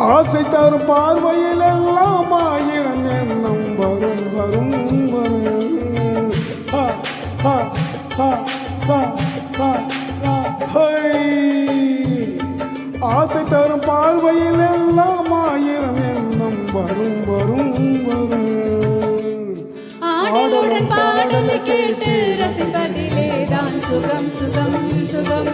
ஆசை தரும் பார்வையில் எல்லாம் ஆயிரம் எண்ணம் வரும் வரும் வரும். ஆசை தரும் பார்வையில் எல்லாம் ஆயிரம் எண்ணம் வரும் வரும் வரும். ஆடலுடன் பாடலை கேட்டு ரசிப்பதிலே தான் சுகம் சுகம் சுகம்.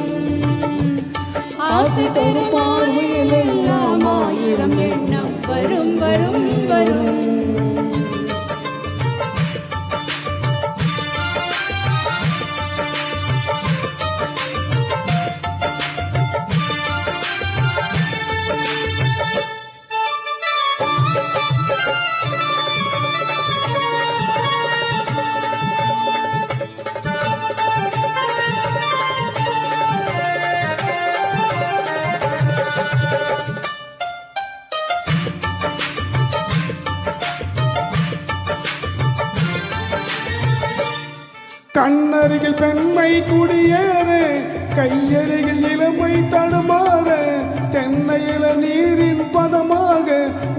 ஆசை தரும் பார்வையில் எல்லாம் ஆயிரம் எண்ணம் வரும் வரும் வரும். கண்ணருகில் பெண்மை குடியேற கையருகில் இளமை தடுமாற தென்னையில நீரின் பதமாக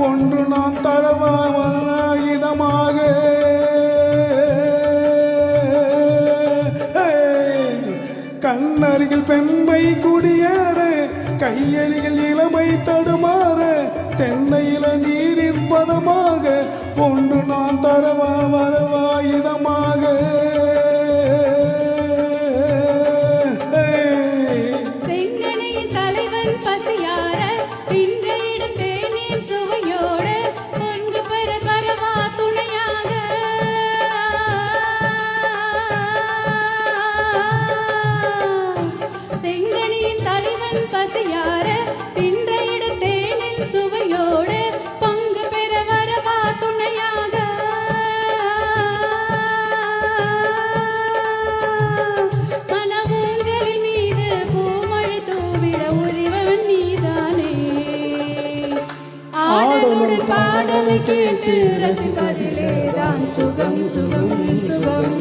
ஒன்று நான் தரவாயுதமாக. கண்ணருகில் பெண்மை குடியேற கையருகில் இளமை தடுமாற தென்னையில நீரின் பதமாக ஒன்று நான் வரவாயுதமாக. பசியார தின்றையிடும் தேனின் சுவையோடு பொங்கு பெற பரவா துணையாக. செங்கனியின் தலைவன் பசியார தின்றையிடும் தேனின் சுவையோடு பங்கு பெற வரவா துணையாக. மனவூஞ்சலின் மீது பூமழை தூவிட உரிவன் நீதானே. ஆடலுடன் பாடலை கேட்டு ரசிப்பதிலே தான் சுகம் சுகம் சுகம்.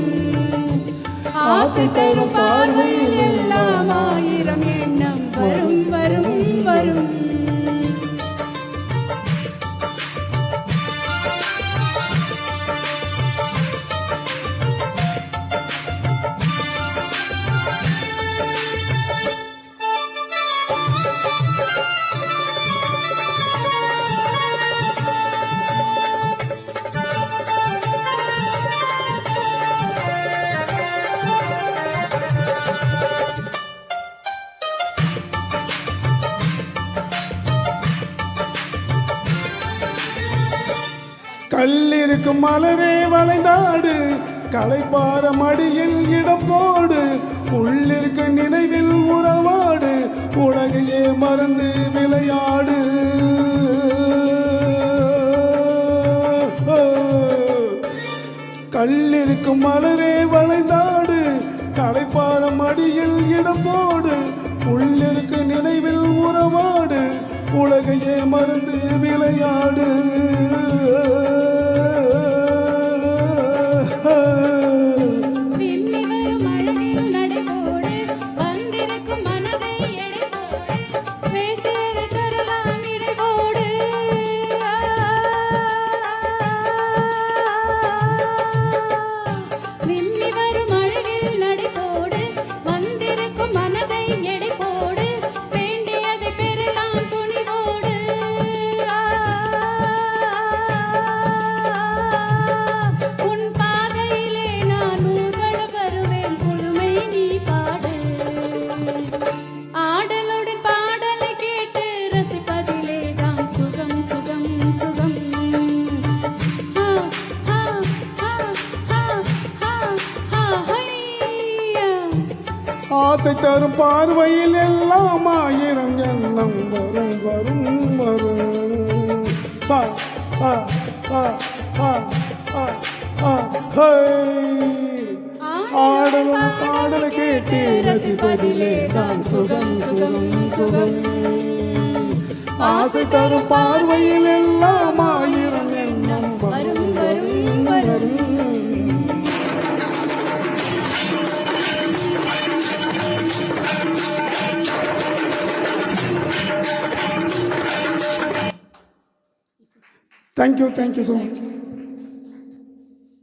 ஆசை தரும் பார்வையில் எல்லாம் ஆயிரம் எண்ணம் வரும் வரும் வரும். கல்லிருக்கும் மலரே வளைந்தாடு களைப்பார மடியில் இடம் போடு உள்ளிருக்கு நினைவில் உறவாடு உலகையே மறந்து விளையாடு. கல்லிருக்கும் மலரே வளைந்தாடு களைப்பார மடியில் இடம் போடு உள்ளிருக்கு நினைவில் உறவாடு உலகையே மறந்து விளையாடு. ஆசை தரும் பார்வையில் எல்லாம் ஆயிரம் எண்ணம் வரும் வரும் வரும். ஆடலும் பாடலை கேட்டு ரசிப்பதிலே தான் சுகம் சுகம் சுகம். ஆசை தரும் பார்வையில் எல்லாம் ஆயிரம் எண்ணம் வரும் வரும் வரும். Thank you so much.